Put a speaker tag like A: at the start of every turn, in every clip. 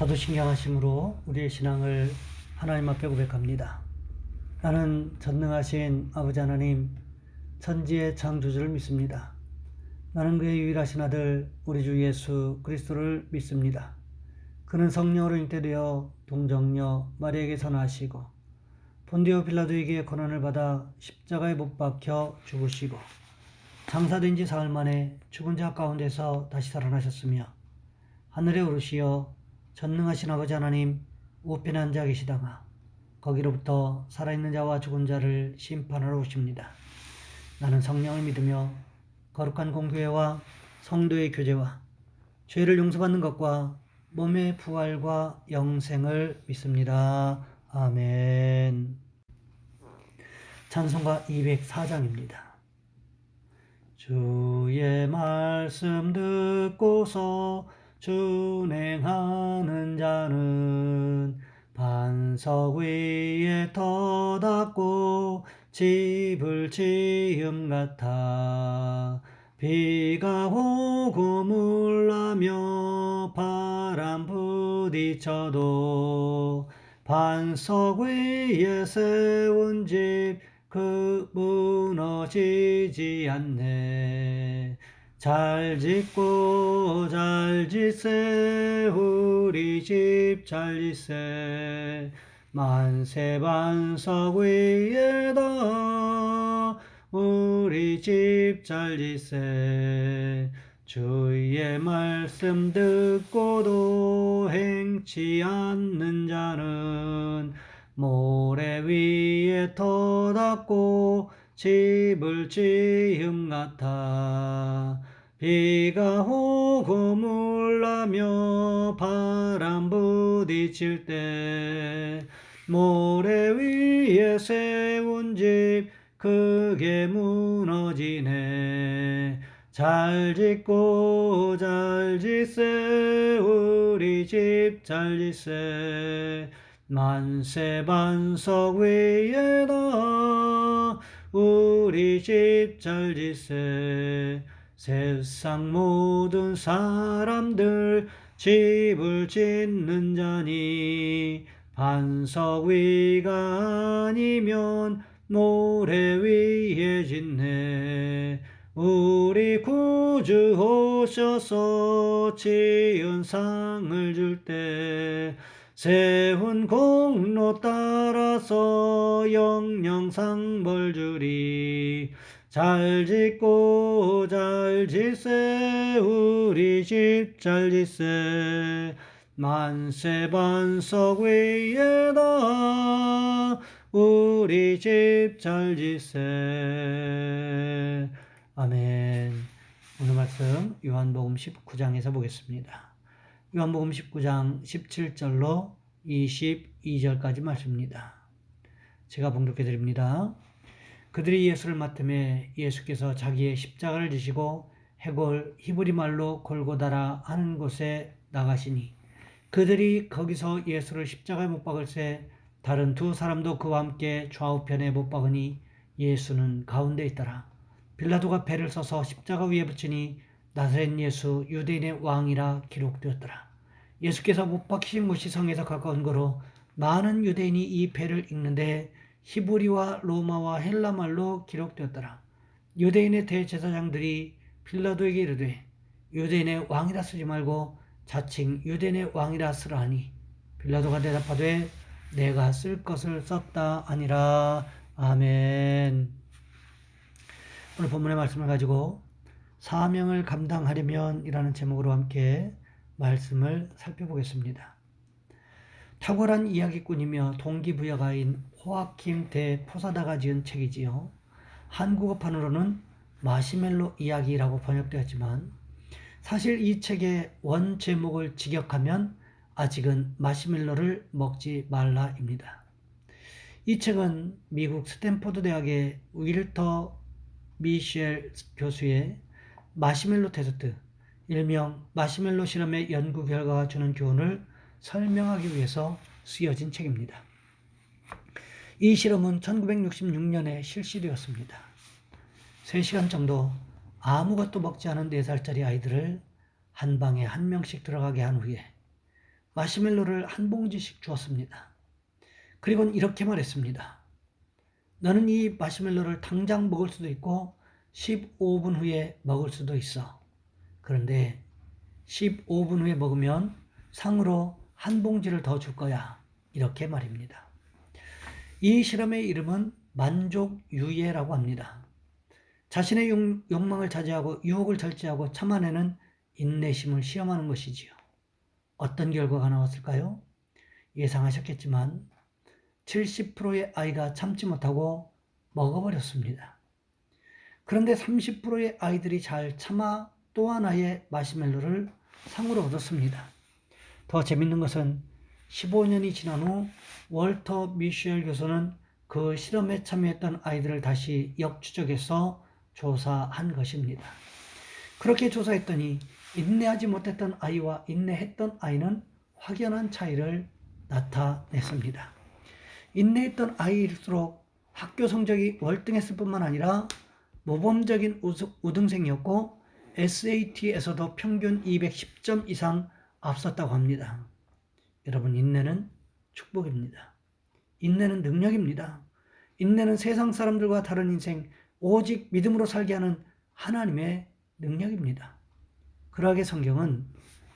A: 사도신경하심으로 우리의 신앙을 하나님 앞에 고백합니다. 나는 전능하신 아버지 하나님, 천지의 창조주를 믿습니다. 나는 그의 유일하신 아들 우리 주 예수 그리스도를 믿습니다. 그는 성령으로 잉태되어 동정녀 마리아에게서 나시고 본디오 빌라도에게 고난을 받아 십자가에 못 박혀 죽으시고 장사된 지 사흘 만에 죽은 자 가운데서 다시 살아나셨으며 하늘에 오르시어 전능하신 아버지 하나님 우편에 앉아 계시다가 거기로부터 살아있는 자와 죽은 자를 심판하러 오십니다. 나는 성령을 믿으며 거룩한 공교회와 성도의 교제와 죄를 용서받는 것과 몸의 부활과 영생을 믿습니다. 아멘. 찬송가 204장입니다. 주의 말씀 듣고서 준행하는 자는 반석 위에 터닫고 집을 지음 같아 비가 오고 물나며 바람 부딪혀도 반석 위에 세운 집 그 무너지지 않네. 잘 짓고 잘 짓세 우리 집 잘 짓세 만세 반석 위에다 우리 집 잘 짓세 주의 말씀 듣고도 행치 않는 자는 모래 위에 터닫고 집을 지음 같아 비가 오고 물나며 바람 부딪힐 때 모래 위에 세운 집 크게 무너지네. 잘 짓고 잘 짓세 우리 집 잘 짓세 만세 반석 위에다 우리 집 잘 짓세 세상 모든 사람들 집을 짓는 자니 반석 위가 아니면 모래 위에 짓네. 우리 구주 오셔서 지은 상을 줄 때 세운 공로 따라서 영영상 벌 주리. 잘 짓고 잘 짓세 우리 집 잘 짓세 만세 반석 위에다 우리 집 잘 짓세. 아멘. 오늘 말씀 요한복음 19장에서 보겠습니다. 요한복음 19장 17절로 22절까지 말씀입니다. 제가 봉독해 드립니다. 그들이 예수를 맡음에 예수께서 자기의 십자가를 지시고 해골 히브리 말로 골고다라 하는 곳에 나가시니 그들이 거기서 예수를 십자가에 못 박을새 다른 두 사람도 그와 함께 좌우편에 못 박으니 예수는 가운데 있더라. 빌라도가 배를 써서 십자가 위에 붙이니 나사렛 예수 유대인의 왕이라 기록되었더라. 예수께서 못 박히신 곳이 성에서 가까운 거로 많은 유대인이 이 배를 읽는데 히브리와 로마와 헬라 말로 기록되었더라. 유대인의 대제사장들이 빌라도에게 이르되 유대인의 왕이라 쓰지 말고 자칭 유대인의 왕이라 쓰라 하니 빌라도가 대답하되 내가 쓸 것을 썼다 아니라. 아멘. 오늘 본문의 말씀을 가지고 사명을 감당하려면 이라는 제목으로 함께 말씀을 살펴보겠습니다. 탁월한 이야기꾼이며 동기부여가인 호아킴 대 포사다가 지은 책이지요. 한국어판으로는 마시멜로 이야기라고 번역되었지만 사실 이 책의 원 제목을 직역하면 아직은 마시멜로를 먹지 말라입니다. 이 책은 미국 스탠포드 대학의 윌터 미셸 교수의 마시멜로 테스트, 일명 마시멜로 실험의 연구 결과가 주는 교훈을 설명하기 위해서 쓰여진 책입니다. 이 실험은 1966년에 실시되었습니다. 3시간 정도 아무것도 먹지 않은 4살짜리 아이들을 한 방에 한 명씩 들어가게 한 후에 마시멜로를 한 봉지씩 주었습니다. 그리고 이렇게 말했습니다. 너는 이 마시멜로를 당장 먹을 수도 있고 15분 후에 먹을 수도 있어. 그런데 15분 후에 먹으면 상으로 한 봉지를 더 줄 거야. 이렇게 말입니다. 이 실험의 이름은 만족유예라고 합니다. 자신의 욕망을 자제하고 유혹을 절제하고 참아내는 인내심을 시험하는 것이지요. 어떤 결과가 나왔을까요? 예상하셨겠지만 70%의 아이가 참지 못하고 먹어버렸습니다. 그런데 30%의 아이들이 잘 참아 또 하나의 마시멜로를 상으로 얻었습니다. 더 재밌는 것은 15년이 지난 후 월터 미셸 교수는 그 실험에 참여했던 아이들을 다시 역추적해서 조사한 것입니다. 그렇게 조사했더니 인내하지 못했던 아이와 인내했던 아이는 확연한 차이를 나타냈습니다. 인내했던 아이일수록 학교 성적이 월등했을 뿐만 아니라 모범적인 우등생이었고 SAT에서도 평균 210점 이상 앞섰다고 합니다. 여러분, 인내는 축복입니다. 인내는 능력입니다. 인내는 세상 사람들과 다른 인생, 오직 믿음으로 살게 하는 하나님의 능력입니다. 그러하게 성경은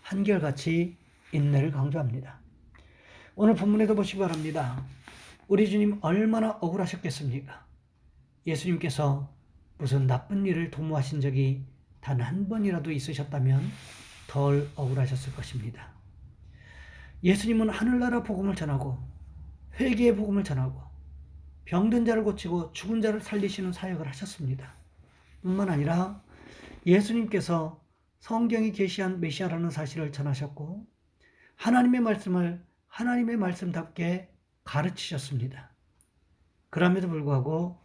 A: 한결같이 인내를 강조합니다. 오늘 본문에도 보시기 바랍니다. 우리 주님 얼마나 억울하셨겠습니까? 예수님께서 무슨 나쁜 일을 도모하신 적이 단 한 번이라도 있으셨다면 덜 억울하셨을 것입니다. 예수님은 하늘나라 복음을 전하고 회개의 복음을 전하고 병든 자를 고치고 죽은 자를 살리시는 사역을 하셨습니다. 뿐만 아니라 예수님께서 성경이 계시한 메시아라는 사실을 전하셨고 하나님의 말씀을 하나님의 말씀답게 가르치셨습니다. 그럼에도 불구하고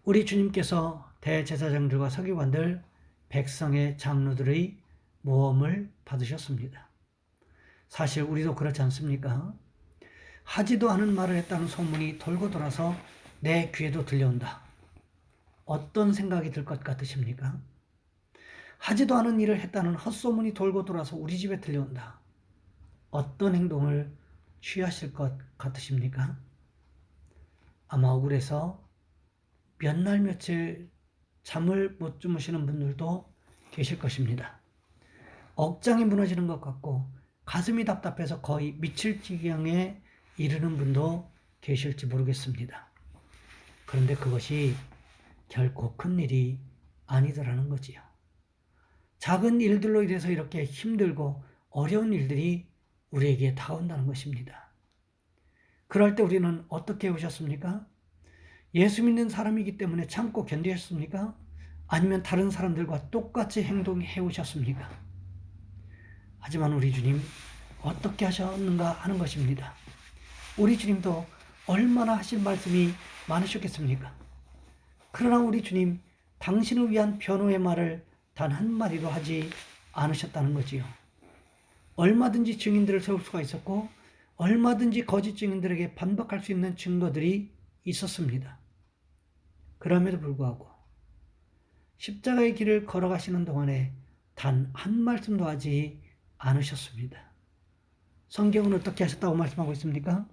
A: 우리 주님께서 대제사장들과 서기관들, 백성의 장로들의 모험을 받으셨습니다. 사실 우리도 그렇지 않습니까? 하지도 않은 말을 했다는 소문이 돌고 돌아서 내 귀에도 들려온다. 어떤 생각이 들 것 같으십니까? 하지도 않은 일을 했다는 헛소문이 돌고 돌아서 우리 집에 들려온다. 어떤 행동을 취하실 것 같으십니까? 아마 억울해서 몇 날 며칠 잠을 못 주무시는 분들도 계실 것입니다. 억장이 무너지는 것 같고 가슴이 답답해서 거의 미칠 지경에 이르는 분도 계실지 모르겠습니다. 그런데 그것이 결코 큰 일이 아니더라는 거지요. 작은 일들로 인해서 이렇게 힘들고 어려운 일들이 우리에게 다가온다는 것입니다. 그럴 때 우리는 어떻게 해오셨습니까? 예수 믿는 사람이기 때문에 참고 견디셨습니까? 아니면 다른 사람들과 똑같이 행동해 오셨습니까? 하지만 우리 주님 어떻게 하셨는가 하는 것입니다. 우리 주님도 얼마나 하실 말씀이 많으셨겠습니까? 그러나 우리 주님 당신을 위한 변호의 말을 단 한마디도 하지 않으셨다는 거지요. 얼마든지 증인들을 세울 수가 있었고 얼마든지 거짓 증인들에게 반박할 수 있는 증거들이 있었습니다. 그럼에도 불구하고 십자가의 길을 걸어가시는 동안에 단 한 말씀도 하지 않으셨습니다. 성경은 어떻게 하셨다고 말씀하고 있습니까?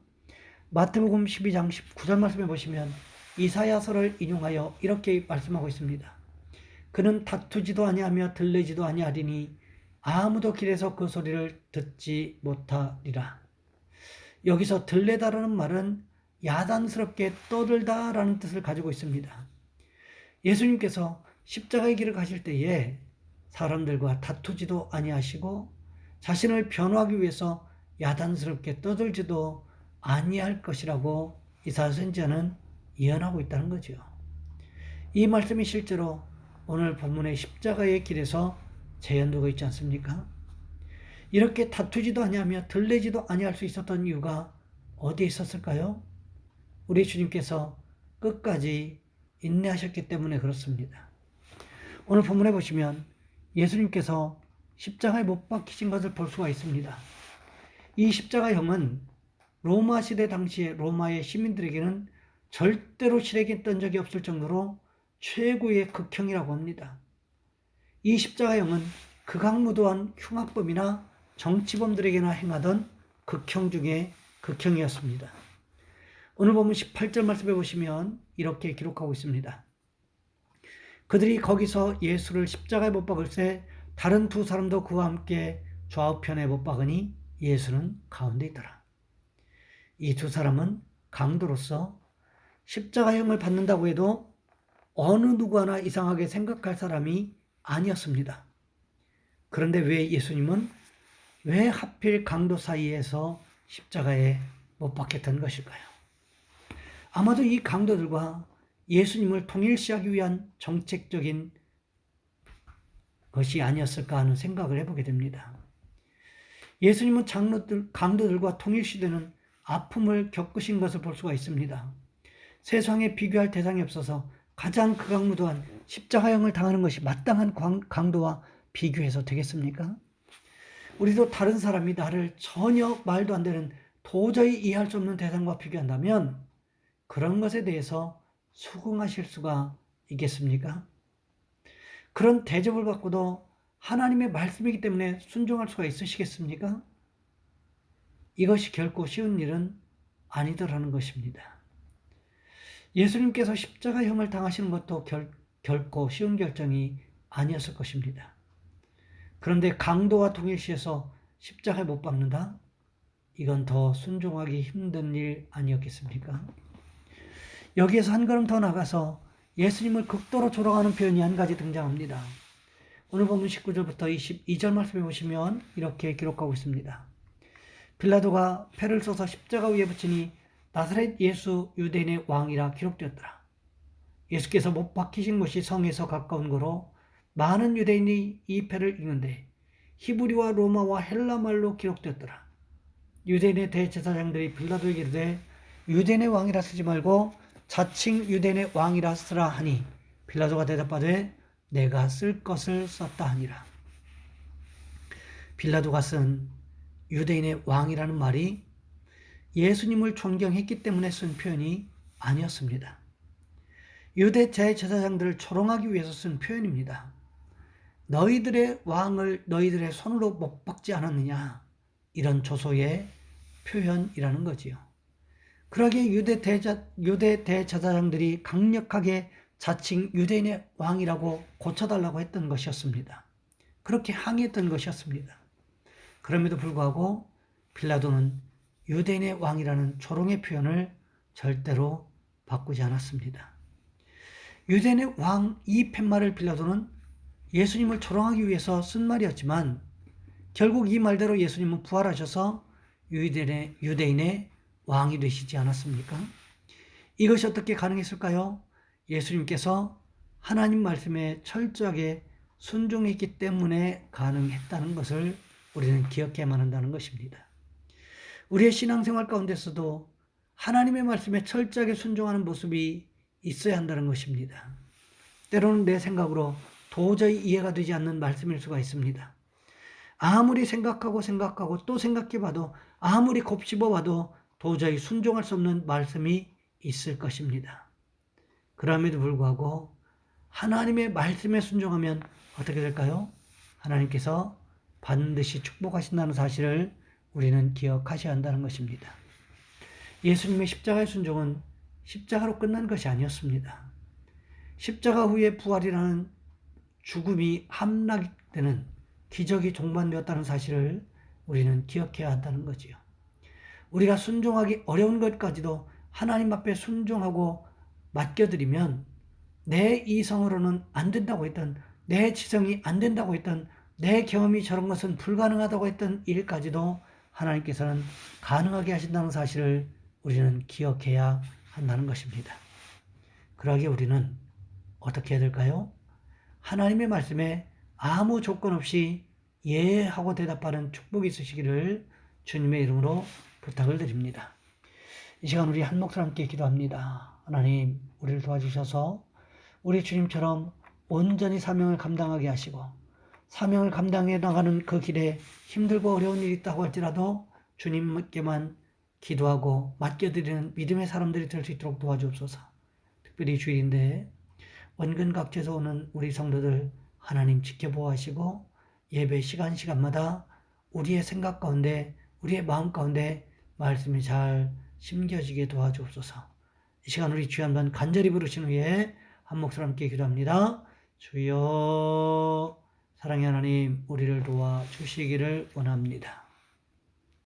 A: 마태복음 12장 19절 말씀에 보시면 이사야서를 인용하여 이렇게 말씀하고 있습니다. 그는 다투지도 아니하며 들리지도 아니하리니 아무도 길에서 그 소리를 듣지 못하리라. 여기서 들레다라는 말은 야단스럽게 떠들다라는 뜻을 가지고 있습니다. 예수님께서 십자가의 길을 가실 때에 사람들과 다투지도 아니하시고 자신을 변호하기 위해서 야단스럽게 떠들지도 아니할 것이라고 이사야 선지자는 예언하고 있다는 거죠. 이 말씀이 실제로 오늘 본문의 십자가의 길에서 재현되고 있지 않습니까? 이렇게 다투지도 아니하며 들리지도 아니할 수 있었던 이유가 어디에 있었을까요? 우리 주님께서 끝까지 인내하셨기 때문에 그렇습니다. 오늘 본문에 보시면 예수님께서 십자가에 못 박히신 것을 볼 수가 있습니다. 이 십자가형은 로마 시대 당시에 로마의 시민들에게는 절대로 실행했던 적이 없을 정도로 최고의 극형이라고 합니다. 이 십자가형은 극악무도한 흉악범이나 정치범들에게나 행하던 극형 중에 극형이었습니다. 오늘 보면 18절 말씀해 보시면 이렇게 기록하고 있습니다. 그들이 거기서 예수를 십자가에 못 박을새 다른 두 사람도 그와 함께 좌우편에 못 박으니 예수는 가운데 있더라. 이 두 사람은 강도로서 십자가형을 받는다고 해도 어느 누구 하나 이상하게 생각할 사람이 아니었습니다. 그런데 왜 예수님은 왜 하필 강도 사이에서 십자가에 못 박혔던 것일까요? 아마도 이 강도들과 예수님을 통일시하기 위한 정책적인 것이 아니었을까 하는 생각을 해보게 됩니다. 예수님은 강도들과 통일시되는 아픔을 겪으신 것을 볼 수가 있습니다. 세상에 비교할 대상이 없어서 가장 극악무도한 십자가형을 당하는 것이 마땅한 강도와 비교해서 되겠습니까? 우리도 다른 사람이 나를 전혀 말도 안 되는 도저히 이해할 수 없는 대상과 비교한다면 그런 것에 대해서 수긍하실 수가 있겠습니까? 그런 대접을 받고도 하나님의 말씀이기 때문에 순종할 수가 있으시겠습니까? 이것이 결코 쉬운 일은 아니더라는 것입니다. 예수님께서 십자가형을 당하시는 것도 결코 쉬운 결정이 아니었을 것입니다. 그런데 강도와 동일시해서 십자가에 못 박는다? 이건 더 순종하기 힘든 일 아니었겠습니까? 여기에서 한 걸음 더 나가서 예수님을 극도로 조롱하는 표현이 한 가지 등장합니다. 오늘 본문 19절부터 22절 말씀해 보시면 이렇게 기록하고 있습니다. 빌라도가 패를 쏘서 십자가 위에 붙이니 나사렛 예수 유대인의 왕이라 기록되었더라. 예수께서 못 박히신 곳이 성에서 가까운 거로 많은 유대인이 이 패를 읽는데 히브리와 로마와 헬라말로 기록되었더라. 유대인의 대제사장들이 빌라도에게 이르되 유대인의 왕이라 쓰지 말고 자칭 유대인의 왕이라 쓰라 하니 빌라도가 대답하되 내가 쓸 것을 썼다 하니라. 빌라도가 쓴 유대인의 왕이라는 말이 예수님을 존경했기 때문에 쓴 표현이 아니었습니다. 유대 대제사장들을 조롱하기 위해서 쓴 표현입니다. 너희들의 왕을 너희들의 손으로 못 박지 않았느냐, 이런 조소의 표현이라는 거지요. 그러기에 유대 대제사장들이 강력하게 자칭 유대인의 왕이라고 고쳐달라고 했던 것이었습니다. 그렇게 항의했던 것이었습니다. 그럼에도 불구하고 빌라도는 유대인의 왕이라는 조롱의 표현을 절대로 바꾸지 않았습니다. 유대인의 왕 이 팻말을 빌라도는 예수님을 조롱하기 위해서 쓴 말이었지만 결국 이 말대로 예수님은 부활하셔서 유대인의 왕이 되시지 않았습니까? 이것이 어떻게 가능했을까요? 예수님께서 하나님 말씀에 철저하게 순종했기 때문에 가능했다는 것을 우리는 기억해야만 한다는 것입니다. 우리의 신앙생활 가운데서도 하나님의 말씀에 철저하게 순종하는 모습이 있어야 한다는 것입니다. 때로는 내 생각으로 도저히 이해가 되지 않는 말씀일 수가 있습니다. 아무리 생각하고 또 생각해봐도 아무리 곱씹어봐도 도저히 순종할 수 없는 말씀이 있을 것입니다. 그럼에도 불구하고 하나님의 말씀에 순종하면 어떻게 될까요? 하나님께서 반드시 축복하신다는 사실을 우리는 기억하셔야 한다는 것입니다. 예수님의 십자가의 순종은 십자가로 끝난 것이 아니었습니다. 십자가 후에 부활이라는 죽음이 함락되는 기적이 종반되었다는 사실을 우리는 기억해야 한다는 거지요. 우리가 순종하기 어려운 것까지도 하나님 앞에 순종하고 맡겨드리면 내 이성으로는 안 된다고 했던, 내 지성이 안 된다고 했던, 내 경험이 저런 것은 불가능하다고 했던 일까지도 하나님께서는 가능하게 하신다는 사실을 우리는 기억해야 한다는 것입니다. 그러기에 우리는 어떻게 해야 될까요? 하나님의 말씀에 아무 조건 없이 예 하고 대답하는 축복이 있으시기를 주님의 이름으로 부탁을 드립니다. 이 시간 우리 한 목소리 함께 기도합니다. 하나님, 우리를 도와주셔서 우리 주님처럼 온전히 사명을 감당하게 하시고 사명을 감당해 나가는 그 길에 힘들고 어려운 일이 있다고 할지라도 주님께만 기도하고 맡겨드리는 믿음의 사람들이 될 수 있도록 도와주옵소서. 특별히 주일인데 원근 각지에서 오는 우리 성도들 하나님 지켜보호하시고 예배 시간마다 우리의 생각 가운데, 우리의 마음 가운데 말씀이 잘 심겨지게 도와주옵소서. 이 시간 우리 주여 한번 간절히 부르신 후에 한 목소리 함께 기도합니다. 주여, 사랑의 하나님, 우리를 도와주시기를 원합니다.